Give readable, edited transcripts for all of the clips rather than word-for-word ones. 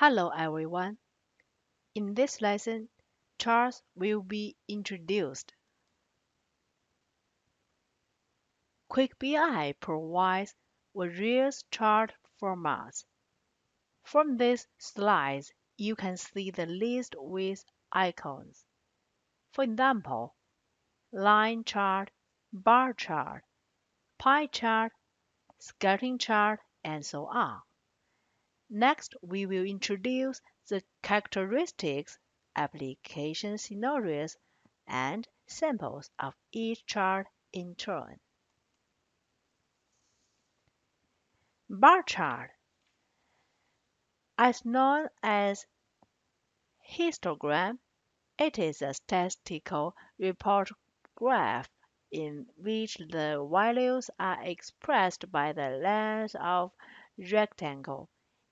Hello everyone. In this lesson, charts will be introduced. QuickBI provides various chart formats. From these slides, you can see the list with icons. For example, line chart, bar chart, pie chart, scattering chart, and so on. Next, we will introduce the characteristics, application scenarios, and samples of each chart in turn. Bar chart, as known as histogram, it is a statistical report graph in which the values are expressed by the length of rectangle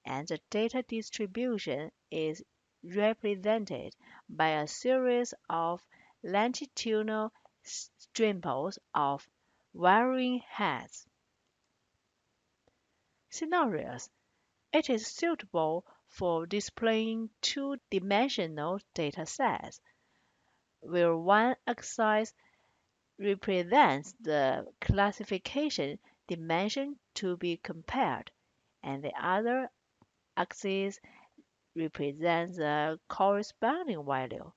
and the data distribution is represented by a series of longitudinal strips of varying heights. Scenarios. It is suitable for displaying two-dimensional data sets, where one axis represents the classification dimension to be compared, and the other axis represents the corresponding value,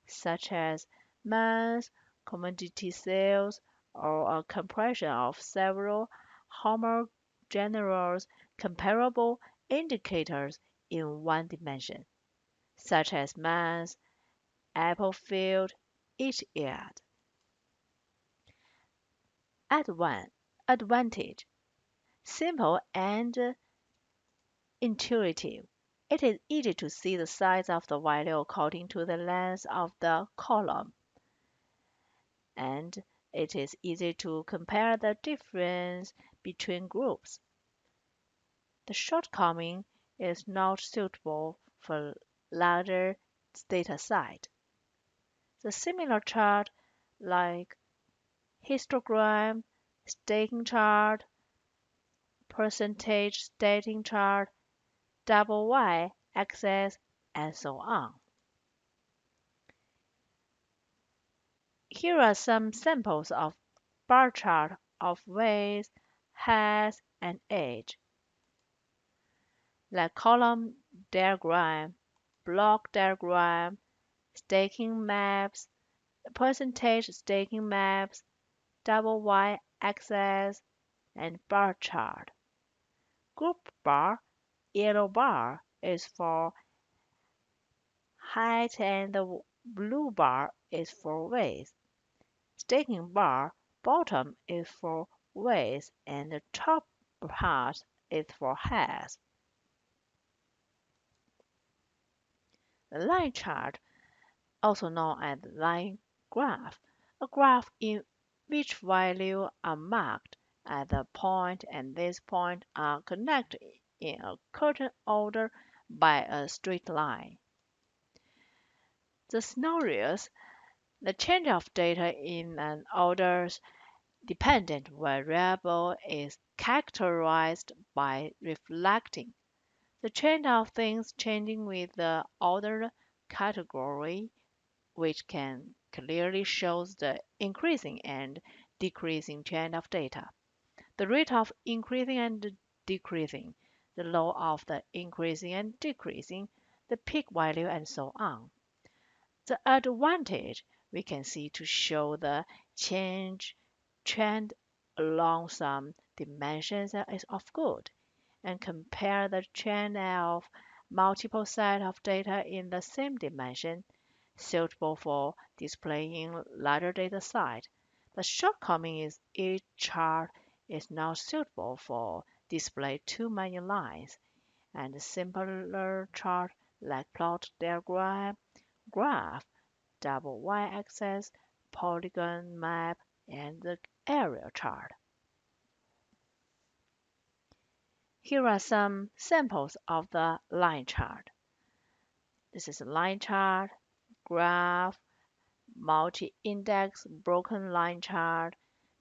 such as mass, commodity sales, or a compression of several homogeneous comparable indicators in one dimension, such as mass, apple field, each yield. Advantage: simple and intuitive. It is easy to see the size of the value according to the length of the column, and it is easy to compare the difference between groups. The shortcoming is not suitable for larger data set. The similar chart like histogram, stacking chart, percentage stacking chart, double y-axis, and so on. Here are some samples of bar chart of weight, height, and age, like column diagram, block diagram, stacking maps, percentage stacking maps, double y-axis, and bar chart. Group bar, yellow bar is for height and the blue bar is for width. Stacking bar, bottom is for width and the top part is for height. The line chart, also known as line graph, a graph in which values are marked at the point and these points are connected in a certain order by a straight line. The scenarios, the change of data in an order dependent variable is characterized by reflecting the trend of things changing with the ordered category, which can clearly show the increasing and decreasing trend of data, the rate of increasing and decreasing, the law of the increasing and decreasing, the peak value, and so on. The advantage we can see to show the change trend along some dimensions is of good, and compare the trend of multiple sets of data in the same dimension, suitable for displaying larger data set. The shortcoming is each chart is not suitable for display too many lines, and simpler chart like plot diagram, graph, double y-axis, polygon map, and the area chart. Here are some samples of the line chart. This is a line chart, graph, multi-index broken line chart,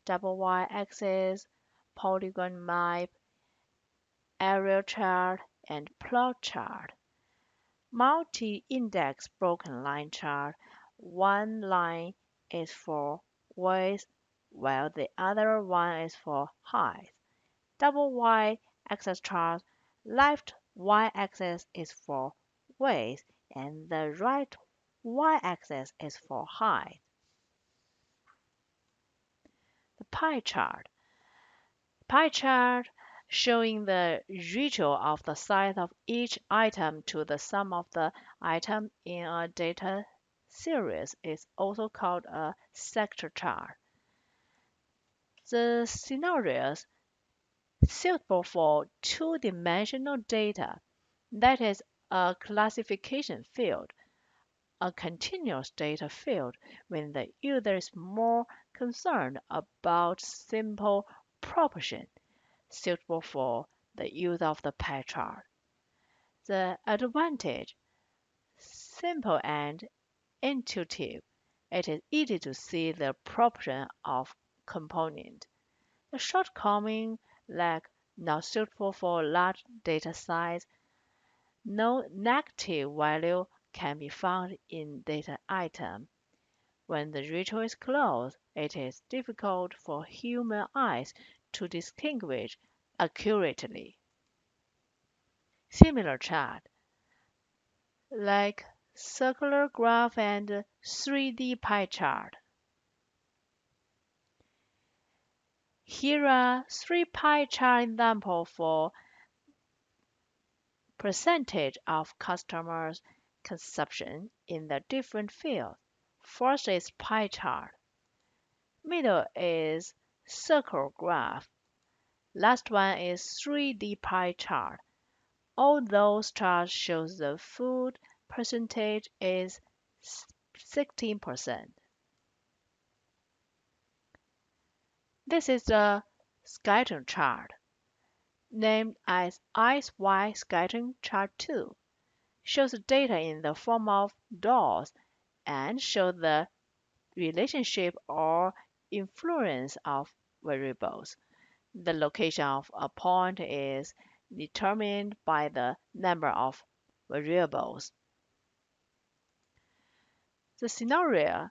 double y-axis, polygon map, area chart, and plot chart. Multi-index broken line chart. One line is for width, while the other one is for height. Double y-axis chart. Left y-axis is for width, and the right y-axis is for height. The pie chart. Pie chart showing the ratio of the size of each item to the sum of the item in a data series is also called a sector chart. The scenarios suitable for two-dimensional data, that is, a classification field, a continuous data field when the user is more concerned about simple proportion, suitable for the use of the pie chart. The advantage, simple and intuitive. It is easy to see the proportion of component. The shortcoming, like not suitable for large data size, no negative value can be found in data item. When the ratio is close, it is difficult for human eyes to distinguish accurately. Similar chart, like circular graph and 3D pie chart. Here are three pie chart examples for percentage of customers' consumption in the different fields. First is pie chart. Middle is circle graph. Last one is 3D pie chart. All those charts show the food percentage is 16%. This is the scattering chart, named as ICE-Y scattering chart 2. Shows data in the form of dots and shows the relationship or influence of variables. The location of a point is determined by the number of variables. The scenario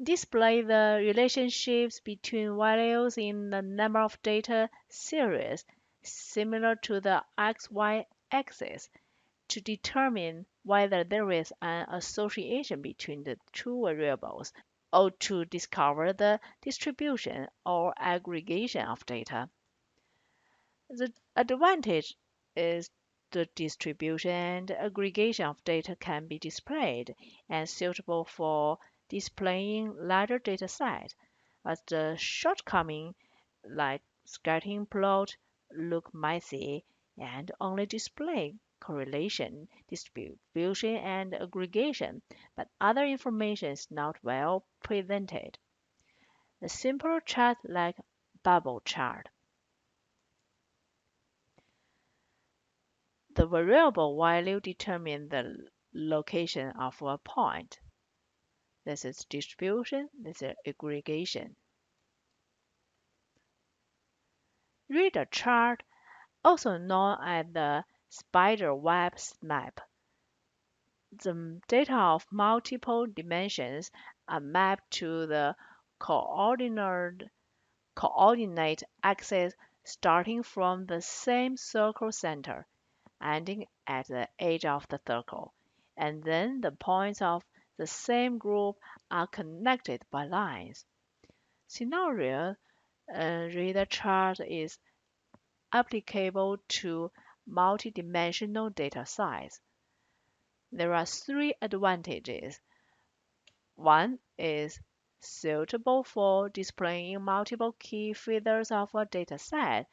display the relationships between values in the number of data series similar to the XY axis to determine whether there is an association between the two variables or to discover the distribution or aggregation of data. The advantage is the distribution and aggregation of data can be displayed and suitable for displaying larger data sets, but the shortcoming, like scattering plot, look messy and only display correlation, distribution, and aggregation, but other information is not well presented. A simple chart like bubble chart. The variable value determines the location of a point. This is distribution, this is aggregation. Read a chart, also known as the spider web map. The data of multiple dimensions are mapped to the coordinate axis starting from the same circle center, ending at the edge of the circle, and then the points of the same group are connected by lines. Scenario reader chart is applicable to multidimensional data size. There are three advantages. One is suitable for displaying multiple key features of a data set.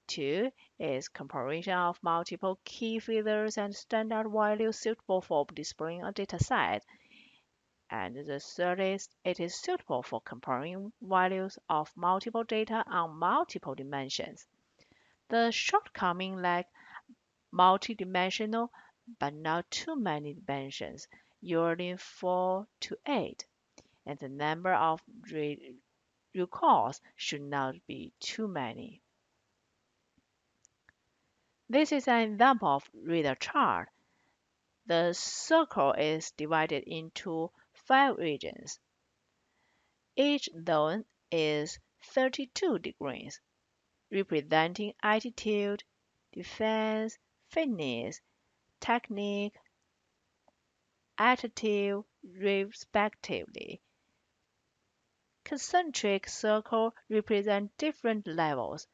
Two is comparison of multiple key features and standard values suitable for displaying a data set. And the third is it is suitable for comparing values of multiple data on multiple dimensions. The shortcoming like multidimensional but not too many dimensions, usually 4 to 8, and the number of records should not be too many. This is an example of reader chart. The circle is divided into 5 regions. Each zone is 32 degrees, representing altitude, defense, fitness, technique, attitude, respectively. Concentric circles represent different levels.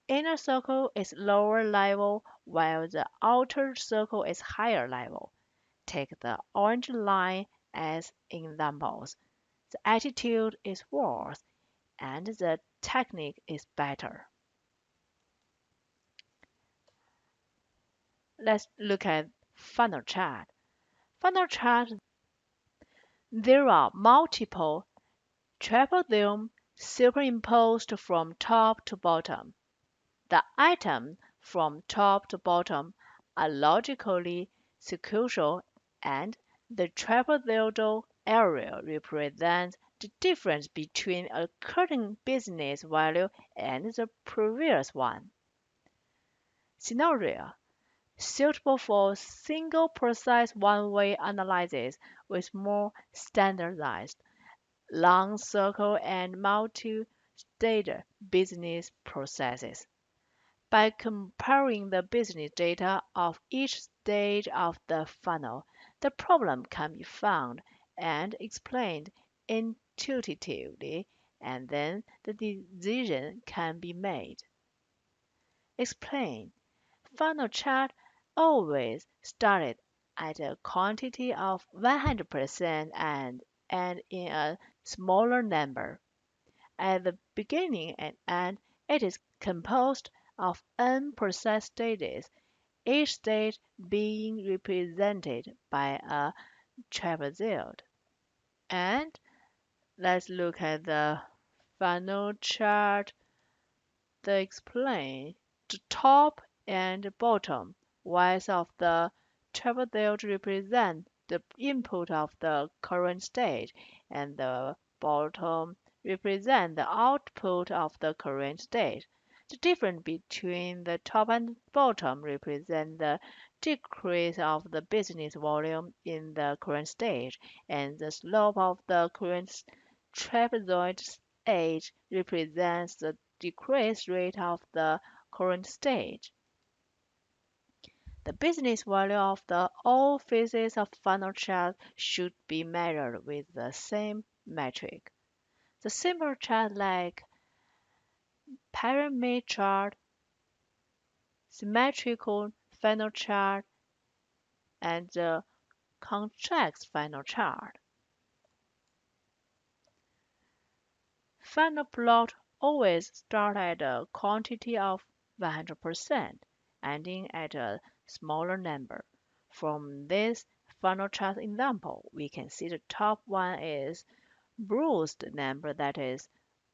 Inner circle is lower level while the outer circle is higher level. Take the orange line as examples. The attitude is worse and the technique is better. Let's look at funnel chart. Funnel chart, there are multiple trapezoids superimposed from top to bottom. The items from top to bottom are logically sequential and the trapezoidal area represents the difference between a current business value and the previous one. Scenario suitable for single precise one-way analysis with more standardized long circle and multi-stage business processes. By comparing the business data of each stage of the funnel, the problem can be found and explained intuitively, and then the decision can be made. Explain. Funnel chart always started at a quantity of 100% and end in a smaller number. At the beginning and end, it is composed of n process stages, each stage being represented by a trapezoid. And let's look at the funnel chart to explain. The top and bottom Y's of the trapezoid represent the input of the current stage, and the bottom represent the output of the current stage. The difference between the top and bottom represent the decrease of the business volume in the current stage, and the slope of the current trapezoid edge represents the decrease rate of the current stage. The business value of the all phases of funnel chart should be measured with the same metric. The simple chart like pyramid chart, symmetrical funnel chart, and the convex funnel chart. Funnel plot always start at a quantity of 100%, ending at a smaller number. From this funnel chart example, we can see the top one is bruised number that is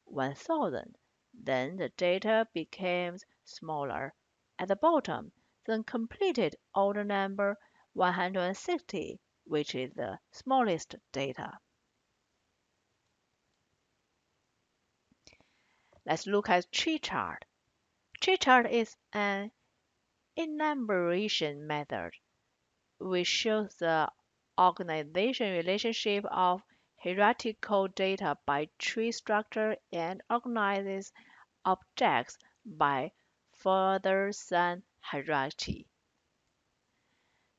1000. Then the data becomes smaller. At the bottom, the completed order number 160, which is the smallest data. Let's look at tree chart. Tree chart is an enumeration method which shows the organization relationship of hierarchical data by tree structure and organizes objects by further than hierarchy.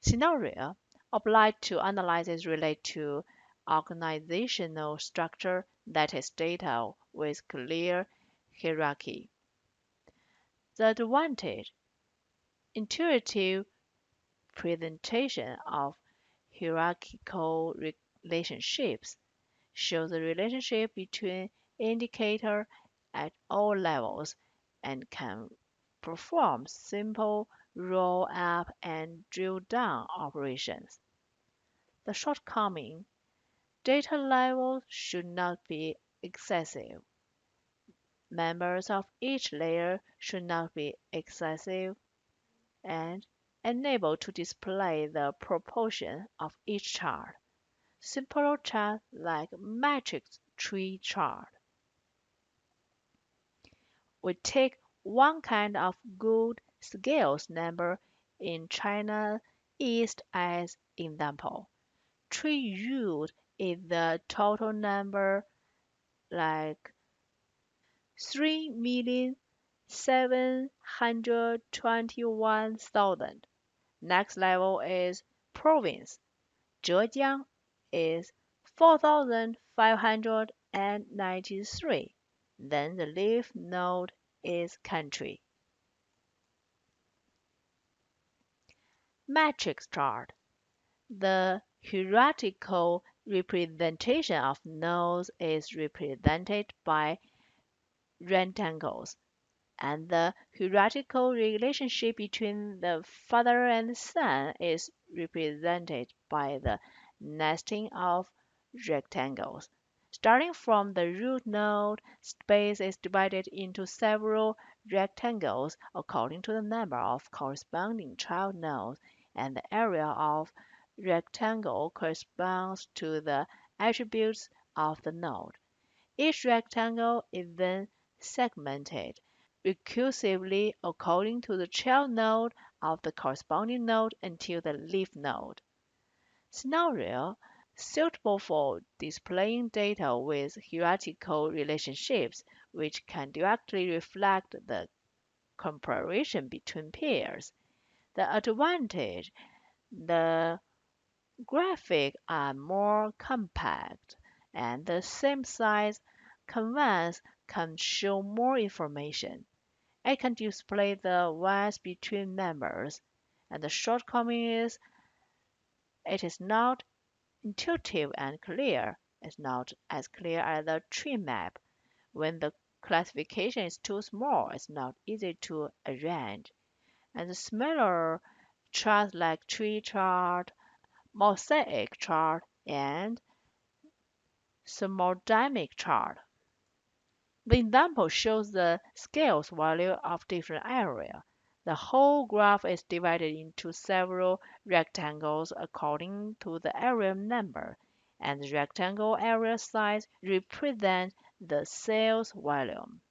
Scenario applied to analysis relate to organizational structure that is data with clear hierarchy. The advantage intuitive presentation of hierarchical relationships shows the relationship between indicators at all levels and can perform simple roll up and drill down operations. The shortcoming data levels should not be excessive. Members of each layer should not be excessive and unable to display the proportion of each chart. Simpler chart like matrix tree chart. We take one kind of good scales number in China East as example. Tree root is the total number like 3,721,000. Next level is province. Zhejiang is 4,593. Then the leaf node is country. Matrix chart. The hierarchical representation of nodes is represented by rectangles, and the hierarchical relationship between the father and son is represented by the nesting of rectangles. Starting from the root node, space is divided into several rectangles according to the number of corresponding child nodes, and the area of rectangle corresponds to the attributes of the node. Each rectangle is then segmented recursively according to the child node of the corresponding node until the leaf node. Scenario suitable for displaying data with hierarchical relationships which can directly reflect the comparison between pairs. The advantage, the graphics are more compact and the same size canvas can show more information. It can display the ones between numbers, and the shortcoming is it is not intuitive and clear. It's not as clear as the tree map. When the classification is too small, it's not easy to arrange. And the smaller charts like tree chart, mosaic chart, and thermodynamic chart. The example shows the scales value of different areas. The whole graph is divided into several rectangles according to the area number, and the rectangle area size represents the sales volume.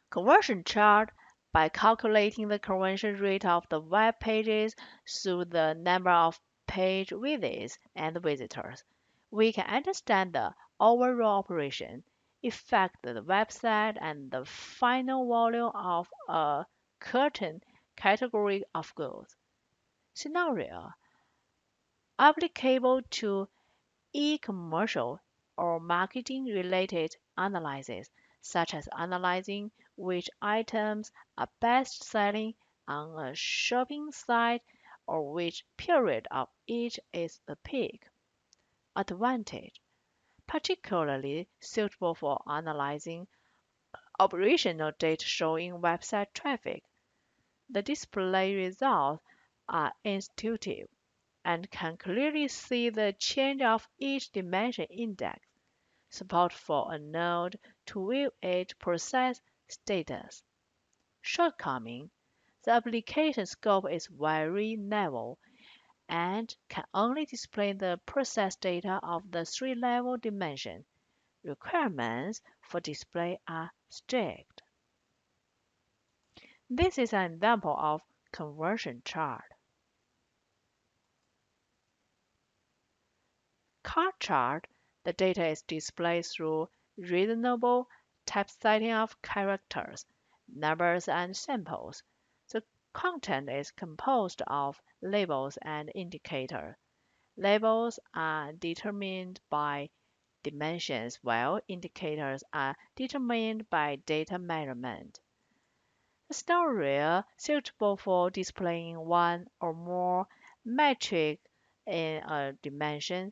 Conversion chart by calculating the conversion rate of the web pages through the number of page visits and visitors. We can understand the overall operation, affect the website and the final volume of a certain category of goods. Scenario applicable to e-commercial or marketing-related analysis, such as analyzing which items are best selling on a shopping site or which period of each is the peak. Advantage, particularly suitable for analyzing operational data showing website traffic. The display results are intuitive and can clearly see the change of each dimension index. Support for a node to view its process status. Shortcoming, the application scope is very narrow and can only display the process data of the three-level dimension. Requirements for display are strict. This is an example of conversion chart. Car chart, the data is displayed through reasonable typesetting of characters, numbers, and symbols. The content is composed of labels and indicators. Labels are determined by dimensions, while indicators are determined by data measurement. A scenario suitable for displaying one or more metrics in a dimension,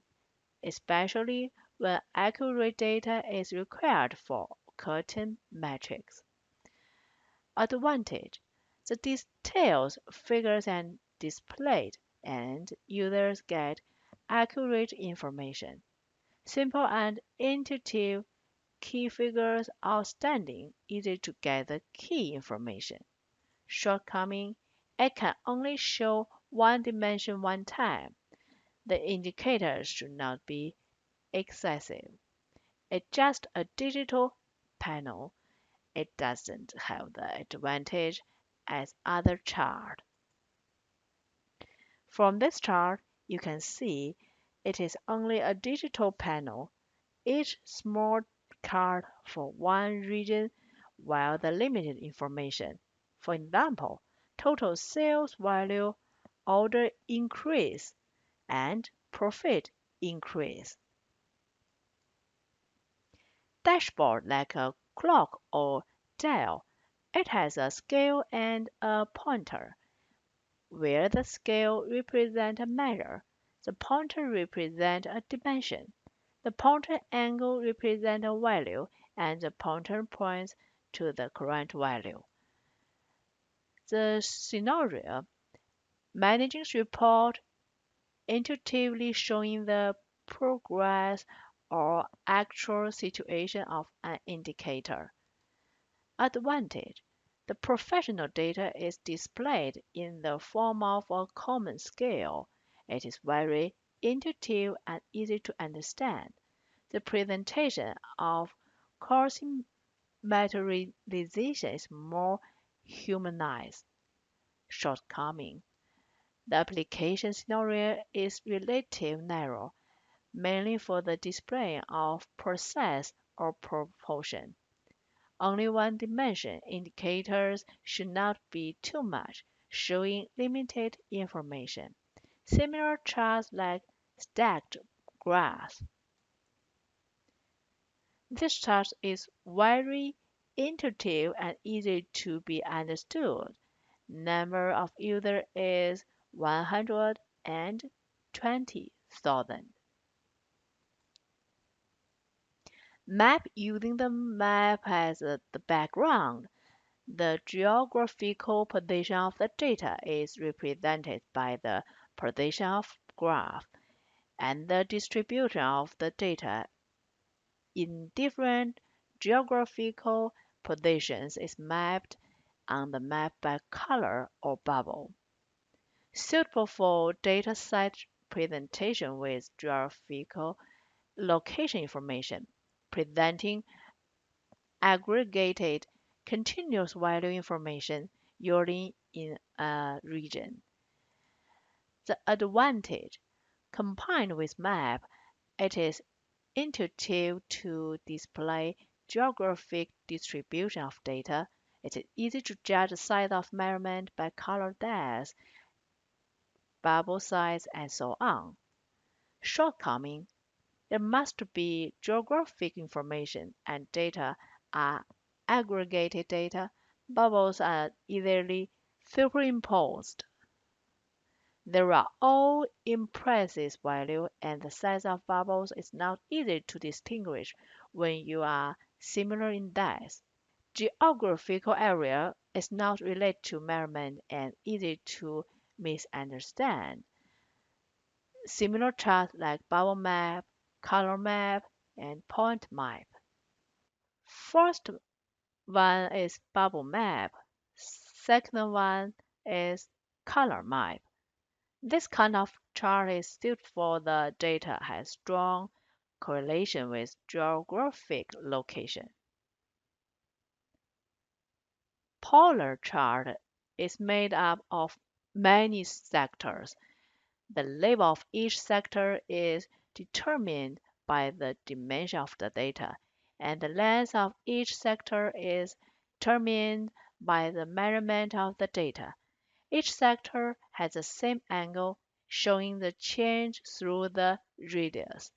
especially when accurate data is required for certain metrics. Advantage, the details, figures are displayed, and users get accurate information. Simple and intuitive, key figures outstanding, easy to get the key information. Shortcoming, it can only show one dimension one time. The indicators should not be excessive. It's just a digital panel. It doesn't have the advantage as other chart. From this chart, you can see it is only a digital panel, each small card for one region, while the limited information. For example, total sales value, order increase, and profit increase. Dashboard like a clock or dial. It has a scale and a pointer, where the scale represents a measure, the pointer represents a dimension, the pointer angle represents a value, and the pointer points to the current value. The scenario managing report intuitively showing the progress or actual situation of an indicator. Advantage: the professional data is displayed in the form of a common scale. It is very intuitive and easy to understand. The presentation of course materialization is more humanized. Shortcoming: the application scenario is relatively narrow, mainly for the display of process or proportion. Only one dimension indicators should not be too much, showing limited information. Similar charts like stacked graphs. This chart is very intuitive and easy to be understood. Number of users is 120,000. Map using the map as the background. The geographical position of the data is represented by the position of graph, and the distribution of the data in different geographical positions is mapped on the map by color or bubble. Suitable for dataset presentation with geographical location information, presenting aggregated continuous value information usually in a region. The advantage: combined with map, it is intuitive to display geographic distribution of data. It is easy to judge the size of measurement by color depth, bubble size, and so on. Shortcoming: there must be geographic information and data are aggregated data. Bubbles are easily superimposed. There are all impressive values, and the size of bubbles is not easy to distinguish when you are similar in depth. Geographical area is not related to measurement and easy to misunderstand. Similar charts like bubble map, color map, and point map. First one is bubble map. Second one is color map. This kind of chart is suited for the data has strong correlation with geographic location. Polar chart is made up of many sectors. The label of each sector is determined by the dimension of the data, and the length of each sector is determined by the measurement of the data. Each sector has the same angle, showing the change through the radius.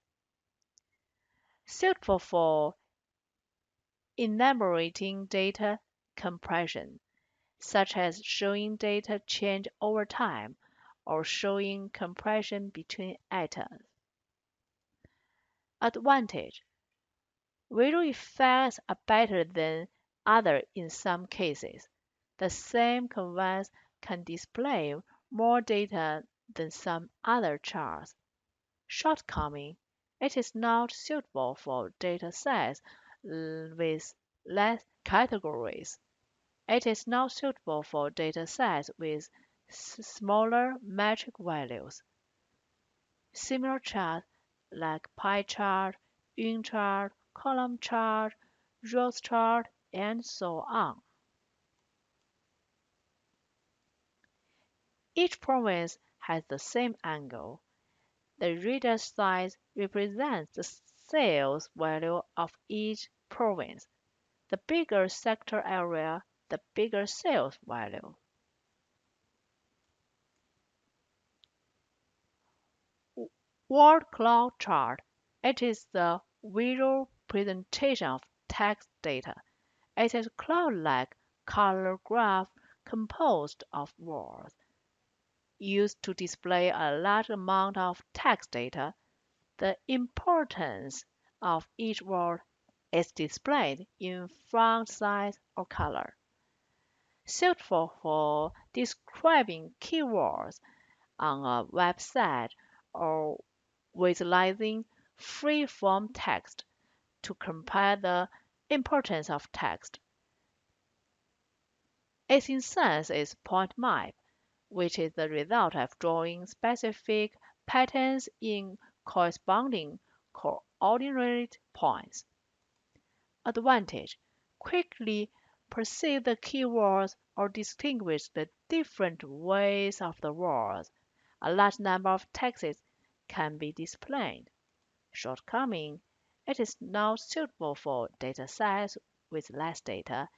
Suitable for enumerating data compression, such as showing data change over time or showing compression between items. Advantage: visual effects are better than other in some cases. The same canvas can display more data than some other charts. Shortcoming: it is not suitable for data sets with less categories. It is not suitable for data sets with smaller metric values. Similar charts like pie chart, ring chart, column chart, rows chart, and so on. Each province has the same angle. The radius size represents the sales value of each province. The bigger sector area, the bigger sales value. Word cloud chart. It is the visual presentation of text data. It is a cloud-like color graph composed of words, used to display a large amount of text data. The importance of each word is displayed in font size or color. Suitable for describing keywords on a website or visualizing free-form text to compare the importance of text. Its essence is point map, which is the result of drawing specific patterns in corresponding coordinate points. Advantage: quickly perceive the keywords or distinguish the different ways of the words. A large number of texts can be displayed. Shortcoming: it is not suitable for datasets with less data.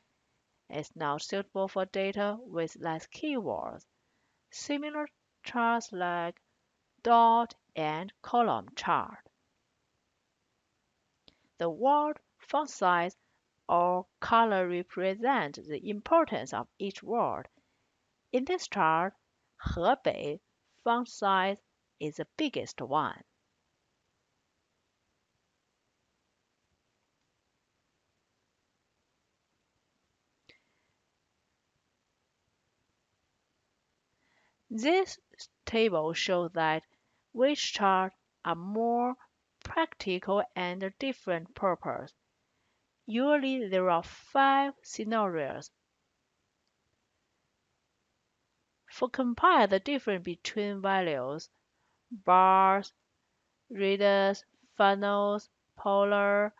It's not suitable for data with less keywords. Similar charts like dot and column chart. The word, font size, or color represent the importance of each word. In this chart, Hebei font size is the biggest one. This table shows that which charts are more practical and different purpose. Usually there are 5 scenarios. For compare the difference between values, bars, readers, funnels, polar,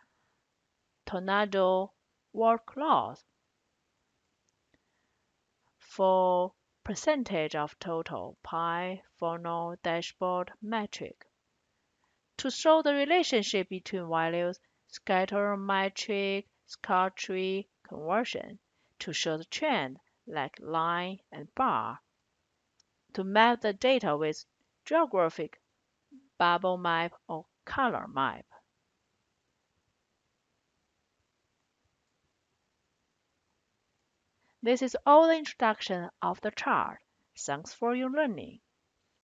tornado, word cloud. For percentage of total, pie, funnel, dashboard, metric. To show the relationship between values, scatter metric, scar tree, conversion. To show the trend, like line and bar. To map the data with geographic, bubble map, or color map. This is all the introduction of the chart. Thanks for your learning.